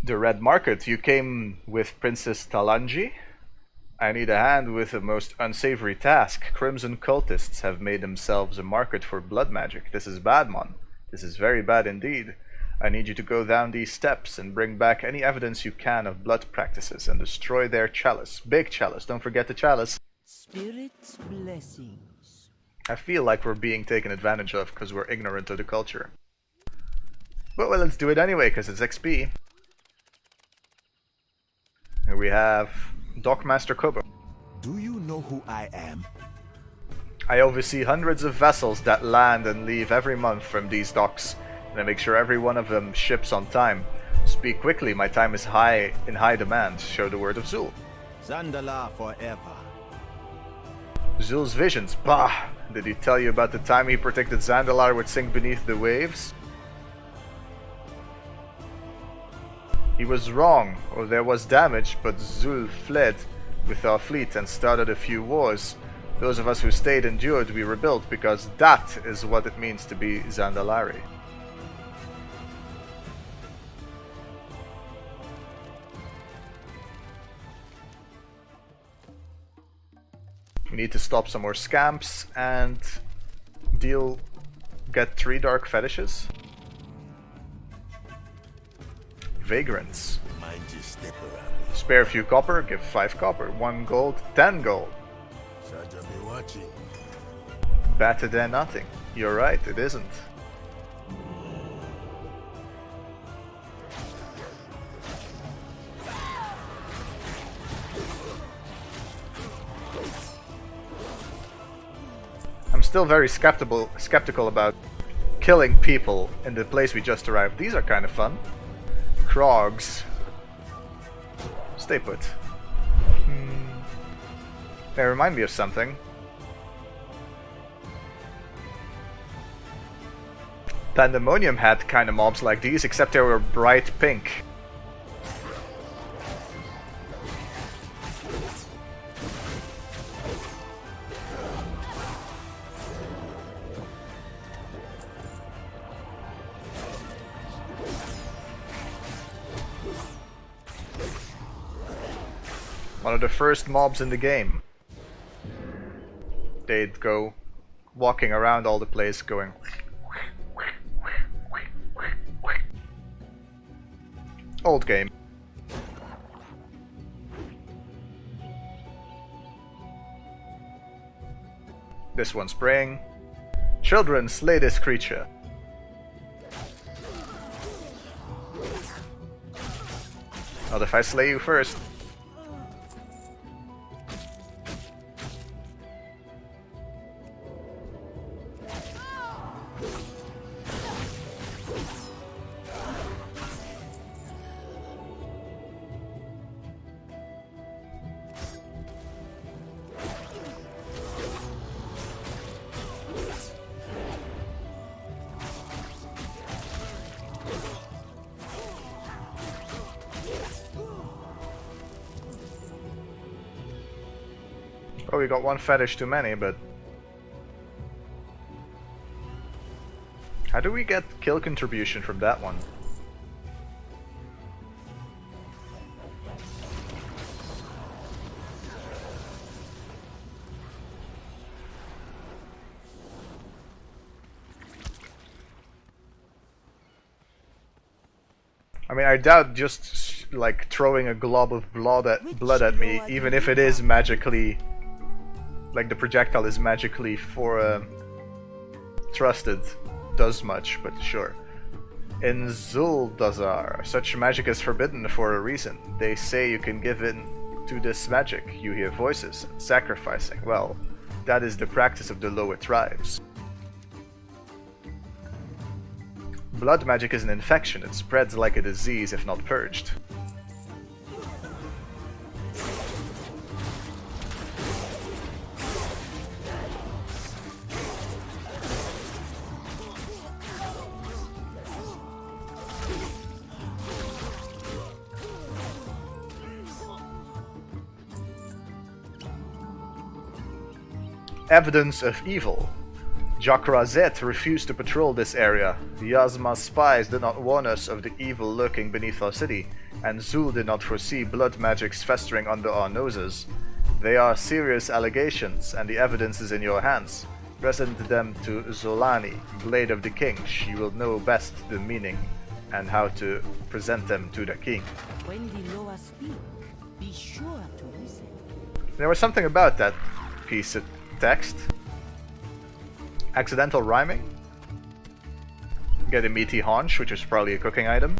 The Red Market, you came with Princess Talanji? I need a hand with a most unsavory task. Crimson cultists have made themselves a market for blood magic. This is bad, mon. This is very bad indeed. I need you to go down these steps and bring back any evidence you can of blood practices and destroy their chalice. Big chalice, don't forget the chalice. Spirit's blessings. I feel like we're being taken advantage of because we're ignorant of the culture. But well, let's do it anyway because it's XP. Here we have Dockmaster Kobo. Do you know who I am? I oversee hundreds of vessels that land and leave every month from these docks, and I make sure every one of them ships on time. Speak quickly, my time is in high demand. Show the word of Zul. Zandala forever. Zul's visions, bah! Did he tell you about the time he predicted Zandalar would sink beneath the waves? He was wrong, or there was damage, but Zul fled with our fleet and started a few wars. Those of us who stayed endured, we rebuilt, because that is what it means to be Zandalari. We need to stop some more scamps and get 3 dark fetishes. Vagrants. Mind you step around. Spare a few copper, give 5 copper. 1 gold, 10 gold. Shall be watching. Better than nothing. You're right, it isn't. I'm still very skeptical about killing people in the place we just arrived. These are kind of fun. Krogs. Stay put. They remind me of something. Pandemonium had kind of mobs like these, except they were bright pink. One of the first mobs in the game. They'd go walking around all the place going... Old game. This one's praying. Children, slay this creature. Not if I slay you first. Oh, we got 1 fetish too many, but... How do we get kill contribution from that one? I mean, I doubt just like throwing a glob of blood at me, even if it is magically... like the projectile is magically trusted, does much, but sure. In Zuldazar, such magic is forbidden for a reason. They say you can give in to this magic. You hear voices, sacrificing. Well, that is the practice of the lower tribes. Blood magic is an infection. It spreads like a disease if not purged. Evidence of evil. Jakrazet refused to patrol this area. Yasma's spies did not warn us of the evil lurking beneath our city, and Zul did not foresee blood magics festering under our noses. They are serious allegations, and the evidence is in your hands. Present them to Zolani, Blade of the King. She will know best the meaning and how to present them to the king. When the Loa speak, be sure to listen. There was something about that piece of text. Accidental rhyming. Get a meaty haunch, which is probably a cooking item.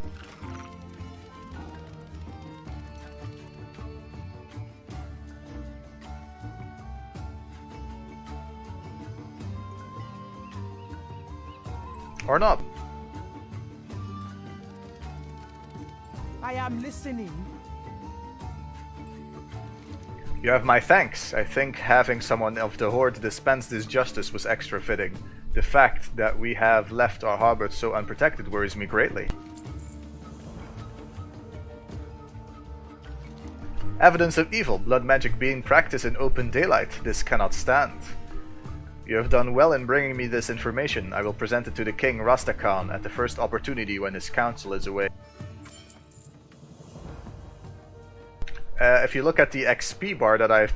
Or not. I am listening. You have my thanks. I think having someone of the Horde dispense this justice was extra fitting. The fact that we have left our harbor so unprotected worries me greatly. Evidence of evil, blood magic being practiced in open daylight. This cannot stand. You have done well in bringing me this information. I will present it to the king Rastakhan at the first opportunity when his council is away. If you look at the XP bar that I've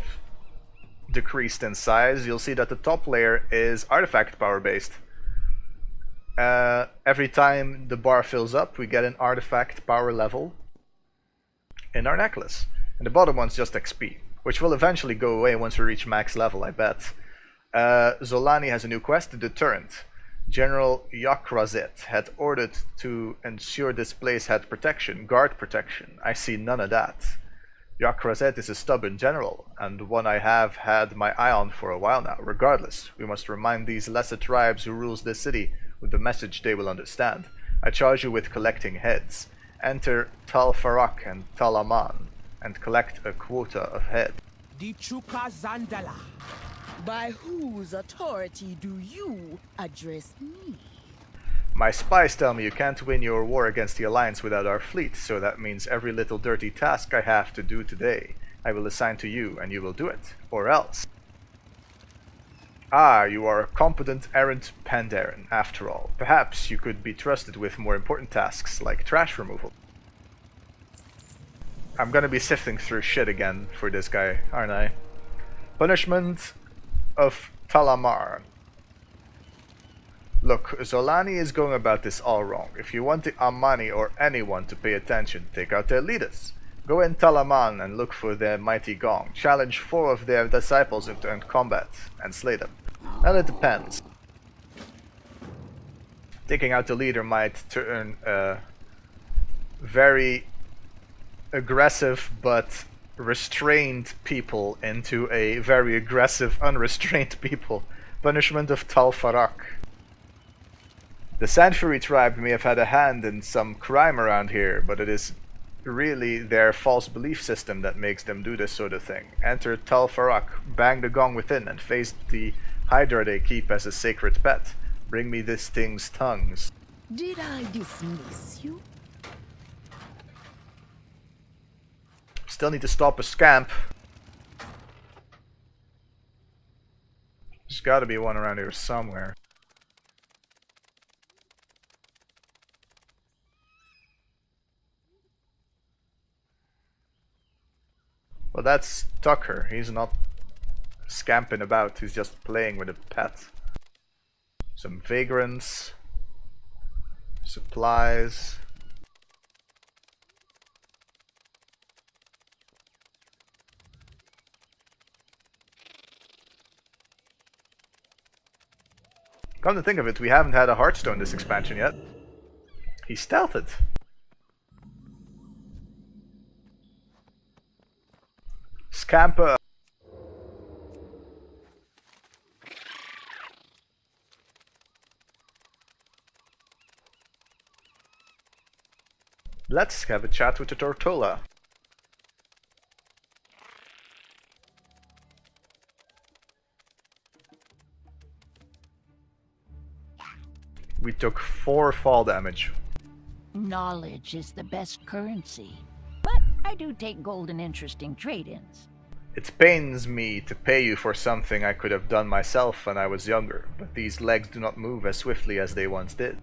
decreased in size, you'll see that the top layer is artifact power based. Every time the bar fills up, we get an artifact power level in our necklace. And the bottom one's just XP, which will eventually go away once we reach max level, I bet. Zolani has a new quest, the Deterrent. General Yakrazet had ordered to ensure this place had protection, guard protection. I see none of that. Yakrazet is a stubborn general, and one I have had my eye on for a while now. Regardless, we must remind these lesser tribes who rules this city with the message they will understand. I charge you with collecting heads. Enter Tal Farak and Tal Aman, and collect a quota of heads. Dichuka Zandala. By whose authority do you address me? My spies tell me you can't win your war against the Alliance without our fleet, so that means every little dirty task I have to do today, I will assign to you, and you will do it. Or else. Ah, you are a competent errant Pandaren, after all. Perhaps you could be trusted with more important tasks, like trash removal. I'm gonna be sifting through shit again for this guy, aren't I? Punishment of Talamar. Look, Zolani is going about this all wrong. If you want the Amani or anyone to pay attention, take out their leaders. Go in Talaman and look for their mighty gong. Challenge 4 of their disciples into combat and slay them. Well, it depends. Taking out the leader might turn very aggressive but restrained people into a very aggressive, unrestrained people. Punishment of Tal Farak. The Sand Fury tribe may have had a hand in some crime around here, but it is really their false belief system that makes them do this sort of thing. Enter Tal Farak, bang the gong within, and face the hydra they keep as a sacred pet. Bring me this thing's tongues. Did I dismiss you? Still need to stop a scamp. There's gotta be one around here somewhere. Well, that's Tucker. He's not scamping about, he's just playing with a pet. Some vagrants. Supplies. Come to think of it, we haven't had a Hearthstone this expansion yet. He stealthed it. Scamper. Let's have a chat with the Tortola. We took 4 fall damage. Knowledge is the best currency, but I do take gold and interesting trade-ins. It pains me to pay you for something I could have done myself when I was younger, but these legs do not move as swiftly as they once did.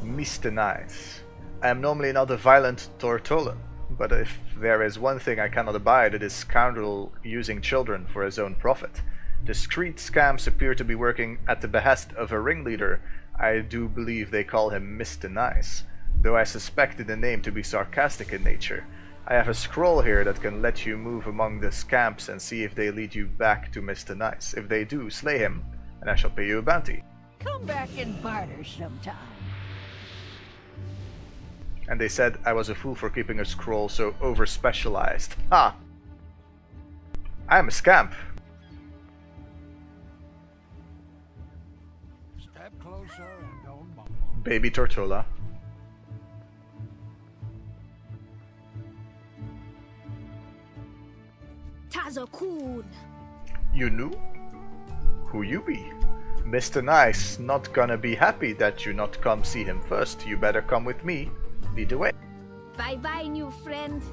Mr. Nice. I am normally not a violent Tortolan, but if there is one thing I cannot abide, it is scoundrel using children for his own profit. Discreet scamps appear to be working at the behest of a ringleader. I do believe they call him Mr. Nice, though I suspected the name to be sarcastic in nature. I have a scroll here that can let you move among the scamps and see if they lead you back to Mr. Nice. If they do, slay him, and I shall pay you a bounty. Come back and barter sometime. And they said I was a fool for keeping a scroll so over-specialized. Ha! I am a scamp. Step closer and don't bump. Baby Tortola. Tazokun. You knew? Who you be? Mr. Nice not gonna be happy that you not come see him first. You better come with me. Lead the way. Bye bye, new friend.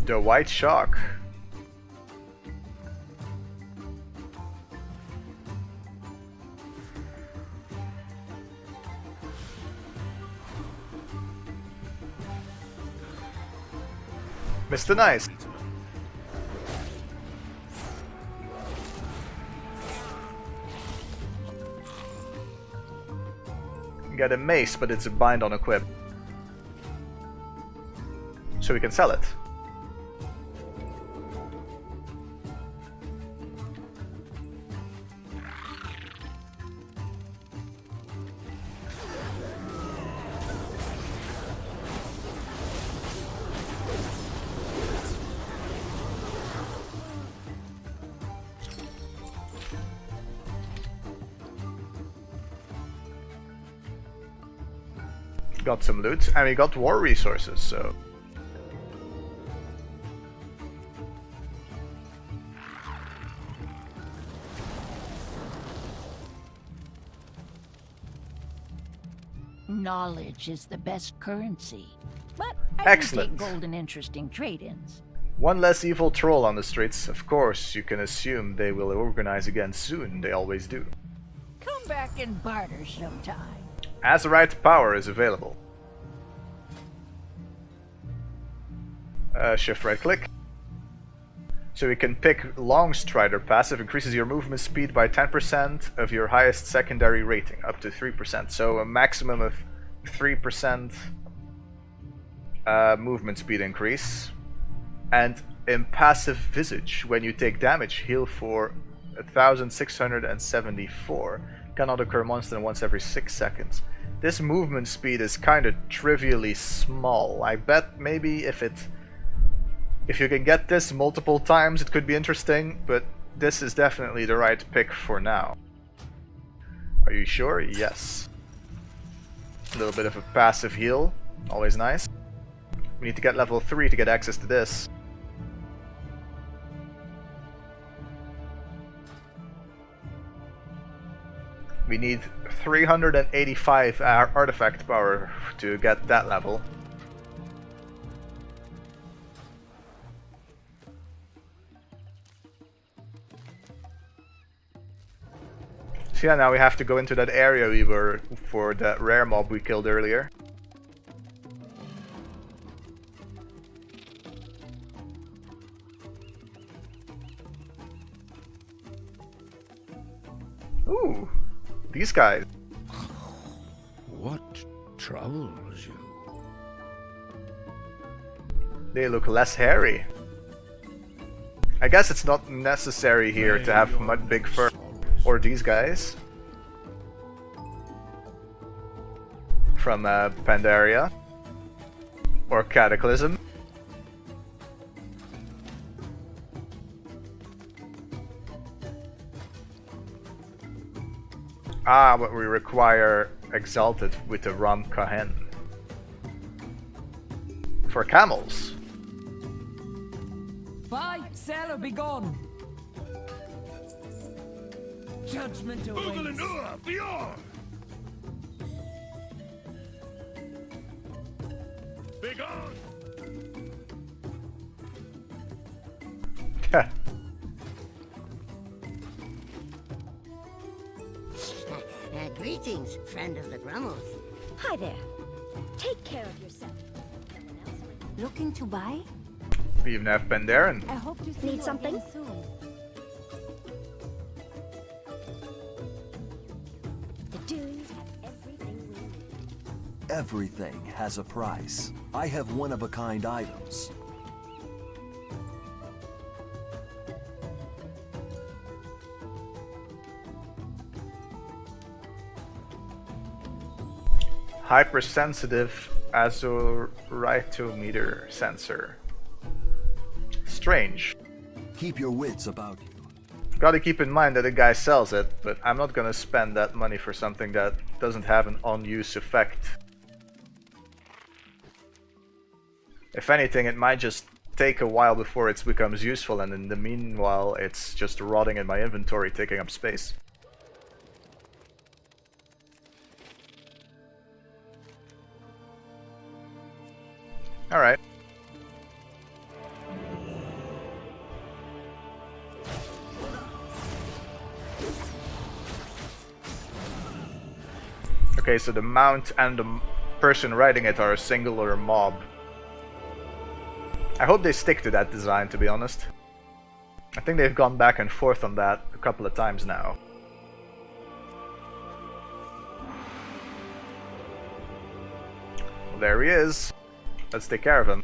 The White Shark. Mr. Nice. Get a mace, but it's a bind on equip. So we can sell it. Got some loot, and we got war resources, so... Knowledge is the best currency. But I do Excellent. take gold and interesting trade-ins. One less evil troll on the streets. Of course, you can assume they will organize again soon. They always do. Come back and barter sometime. Azaroth power is available. Shift right click. So we can pick Long Strider passive, increases your movement speed by 10% of your highest secondary rating, up to 3%. So a maximum of 3% movement speed increase. And Impassive Visage, when you take damage, heal for 1674. Cannot occur once than once every 6 seconds. This movement speed is kind of trivially small. I bet maybe if you can get this multiple times, it could be interesting, but this is definitely the right pick for now. Are you sure? Yes. A little bit of a passive heal, always nice. We need to get level 3 to get access to this. We need 385 artifact power to get that level. So yeah, now we have to go into that area we were for that rare mob we killed earlier. Ooh, these guys. What troubles you? They look less hairy. I guess it's not necessary here to have much big fur. Or these guys. From Pandaria. Or Cataclysm. Ah, but we require Exalted with the Ram Kahen. For camels. Buy, sell, or be gone. Judgment awaits. Greetings, friend of the Grummles. Hi there. Take care of yourself. Looking to buy? BfA Pandaren. I hope to see Need you something? again soon. The dunes have everything we need. Everything has a price. I have one-of-a-kind items. Hypersensitive azoritometer sensor. Strange. Keep your wits about you. Gotta keep in mind that the guy sells it, but I'm not gonna spend that money for something that doesn't have an on-use effect. If anything, it might just take a while before it becomes useful, and in the meanwhile it's just rotting in my inventory, taking up space. Alright. Okay, so the mount and the person riding it are a singular mob. I hope they stick to that design, to be honest. I think they've gone back and forth on that a couple of times now. Well, there he is. Let's take care of him.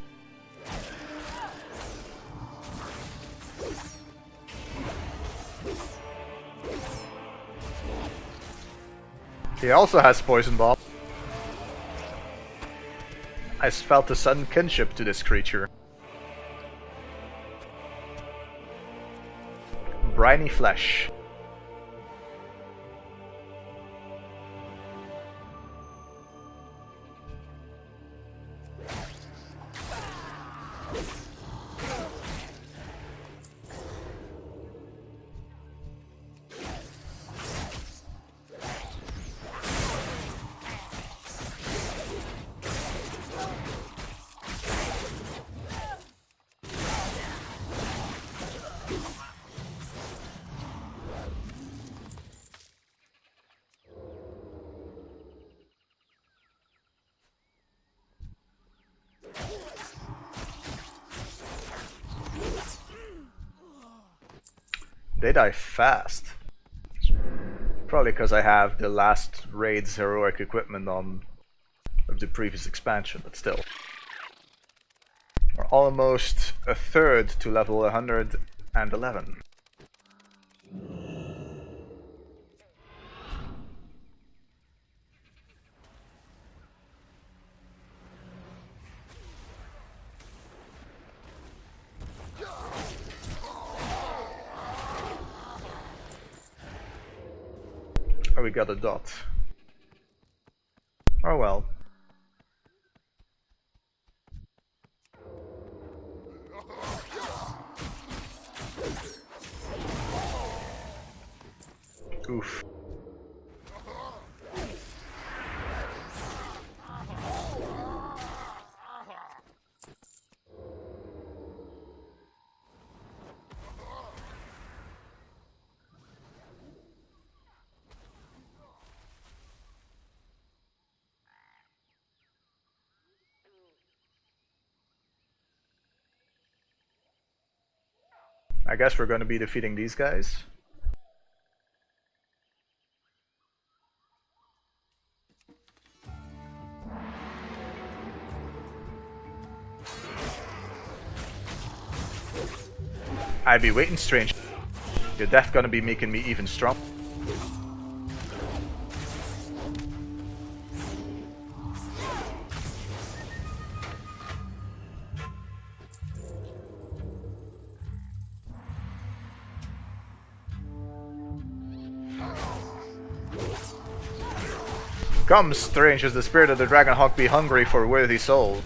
He also has poison bomb. I felt a sudden kinship to this creature. Briny flesh. They die fast. Probably because I have the last raid's heroic equipment on of the previous expansion, but still. We're almost a third to level 111. Oh, we got a dot. Oh well. Oof. I guess we're going to be defeating these guys. I be waiting, strange. Your death gonna be making me even strong. Come, strange, as the spirit of the dragon hawk be hungry for a worthy soul.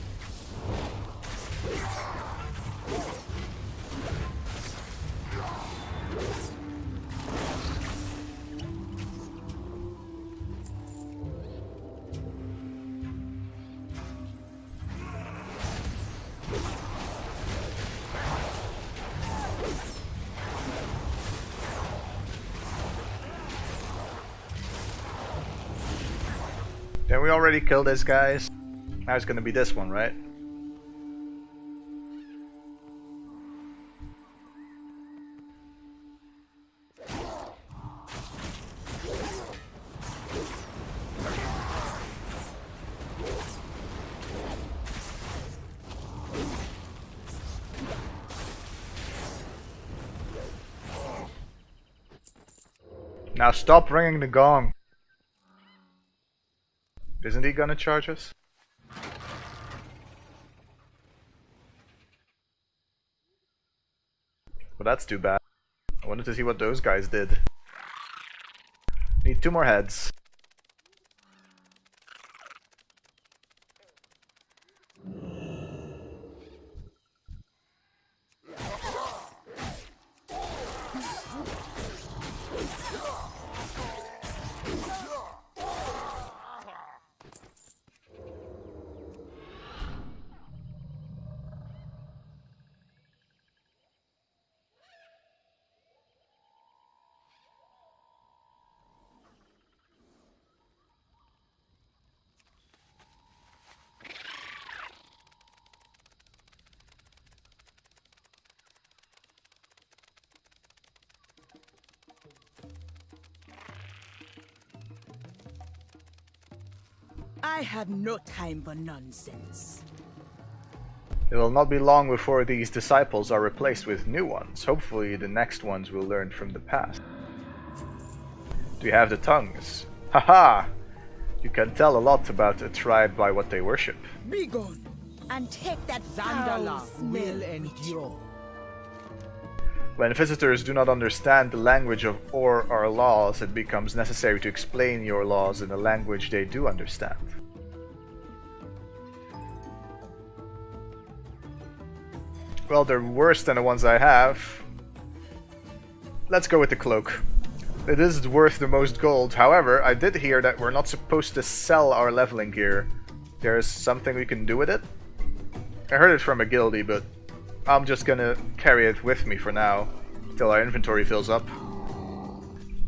Then we already killed this guys. Now it's gonna be this one, right? Now stop ringing the gong. Isn't he gonna charge us? Well, that's too bad. I wanted to see what those guys did. Need 2 more heads. I have no time for nonsense. It will not be long before these disciples are replaced with new ones. Hopefully the next ones will learn from the past. Do you have the tongues? Haha! You can tell a lot about a tribe by what they worship. Be gone and take that Zandala foul will smell. endure. When visitors do not understand the language of or our laws, it becomes necessary to explain your laws in a language they do understand. Well, they're worse than the ones I have. Let's go with the cloak. It is worth the most gold. However, I did hear that we're not supposed to sell our leveling gear. There's something we can do with it? I heard it from a guildie, but I'm just gonna carry it with me for now, till our inventory fills up.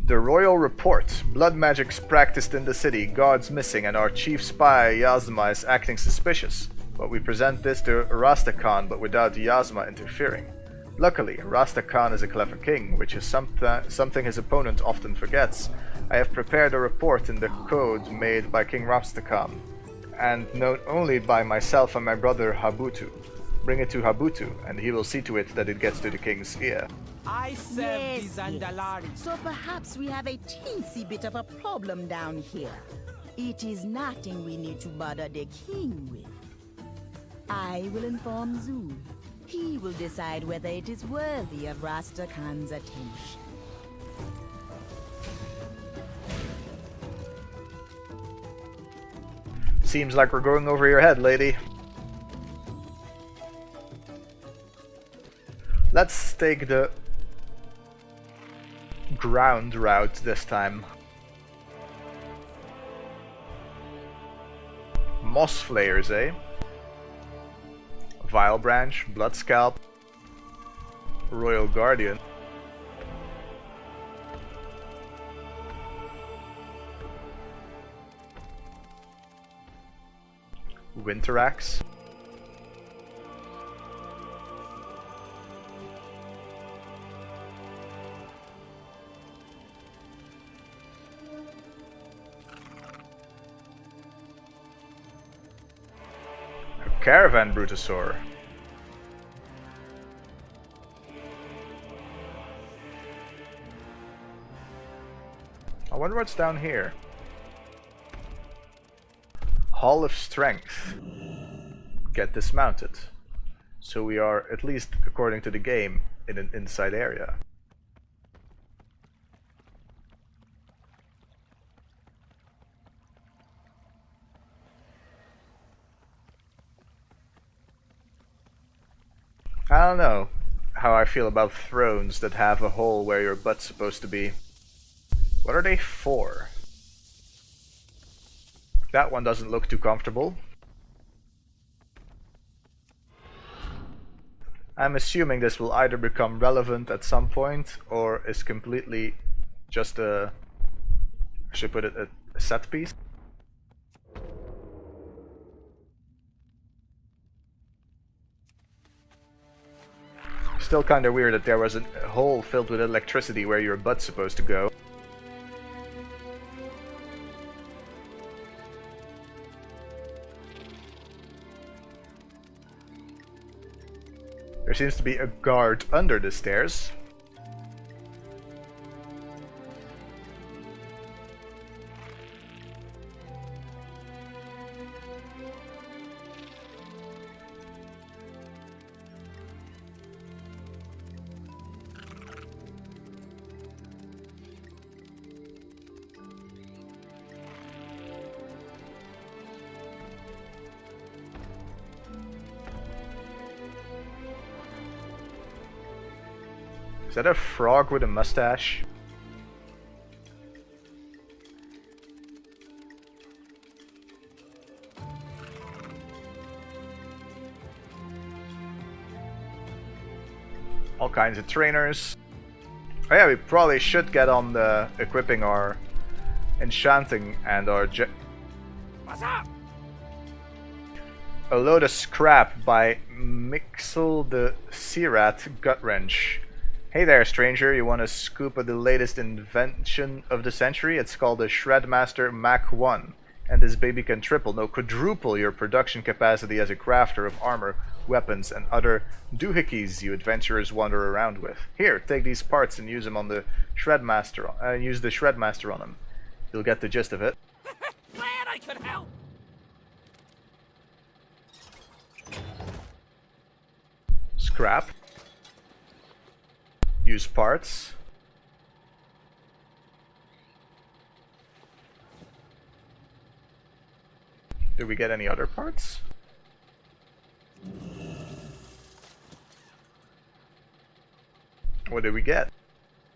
The Royal Report. Blood magic's practiced in the city, guards missing, and our chief spy, Yazma, is acting suspicious. But we present this to Rastakhan, but without Yazma interfering. Luckily, Rastakhan is a clever king, which is something his opponent often forgets. I have prepared a report in the code made by King Rastakhan, and known only by myself and my brother Habutu. Bring it to Habutu, and he will see to it that it gets to the king's ear. I serve the Zandalari. So perhaps we have a teensy bit of a problem down here. It is nothing we need to bother the king with. I will inform Zul. He will decide whether it is worthy of Rastakhan's attention. Seems like we're going over your head, lady. Let's take the ground route this time. Moss Flayers, eh? Vile Branch, Blood Scalp, Royal Guardian. Winter Axe. Caravan Brutosaur. I wonder what's down here. Hall of Strength. Get dismounted. So we are, at least according to the game, in an inside area. I don't know how I feel about thrones that have a hole where your butt's supposed to be. What are they for? That one doesn't look too comfortable. I'm assuming this will either become relevant at some point or is completely just a, I should put it, a set piece. still kinda weird that there was a hole filled with electricity where your butt's supposed to go. There seems to be a guard under the stairs. Is that a frog with a mustache? All kinds of trainers. Oh yeah, we probably should get on the equipping our enchanting and our What's up? A load of scrap by Mixel the Searat Gutwrench. Hey there, stranger, you want a scoop of the latest invention of the century? It's called the Shredmaster Mach 1, and this baby can triple, no quadruple your production capacity as a crafter of armor, weapons, and other doohickeys you adventurers wander around with. Here, take these parts and use them on the Shredmaster. Use the Shredmaster on them. You'll get the gist of it. Glad I could help. Scrap. Use parts. Did we get any other parts? What did we get?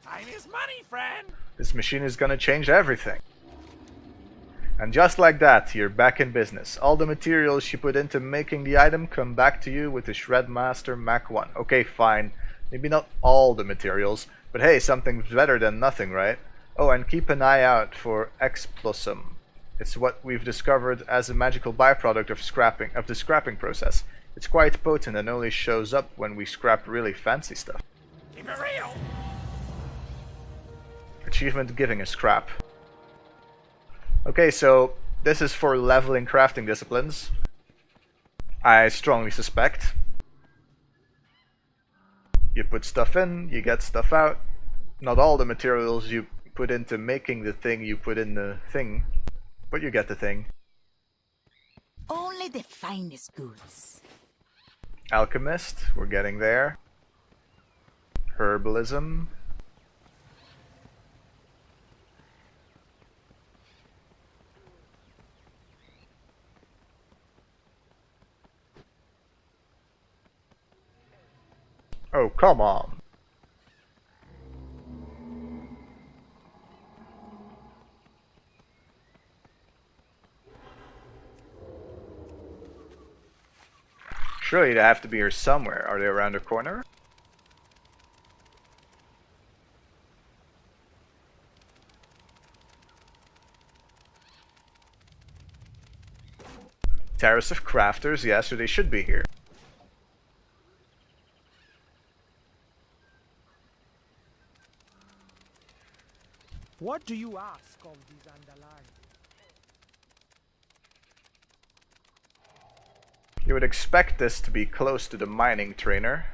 Time is money, friend. This machine is gonna change everything. And just like that, you're back in business. All the materials you put into making the item come back to you with the Shredmaster Mach 1. Okay, fine. Maybe not all the materials, but hey, something's better than nothing, right? Oh, and keep an eye out for Explosum. It's what we've discovered as a magical byproduct of the scrapping process. It's quite potent and only shows up when we scrap really fancy stuff. Keep it real. Achievement giving a scrap. Okay, so this is for leveling crafting disciplines. I strongly suspect. You put stuff in, you get stuff out. Not all the materials you put into making the thing you put in the thing, but you get the thing. Only the finest goods. Alchemist, we're getting there. Herbalism. Oh, come on. Surely they have to be here somewhere. Are they around the corner? Terrace of Crafters, yeah, so they should be here. What do you ask of these underlying? You would expect this to be close to the mining trainer.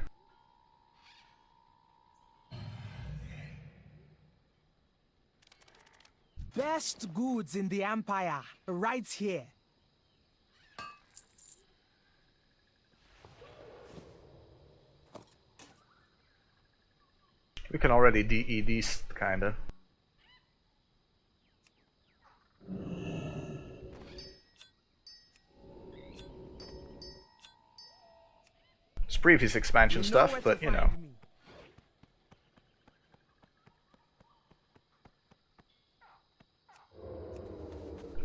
Best goods in the Empire, right here. We can already DE these, kinda. It's previous expansion stuff, but you know.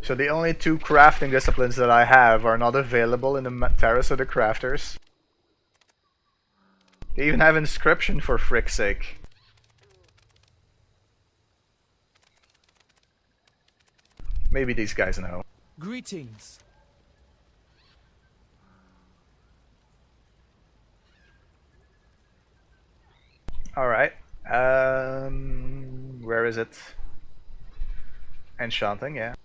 So the only two crafting disciplines that I have are not available in the Terrace of the Crafters. They even have inscription, for frick's sake. Maybe these guys know. Greetings. Alright. Where is it? Enchanting, yeah.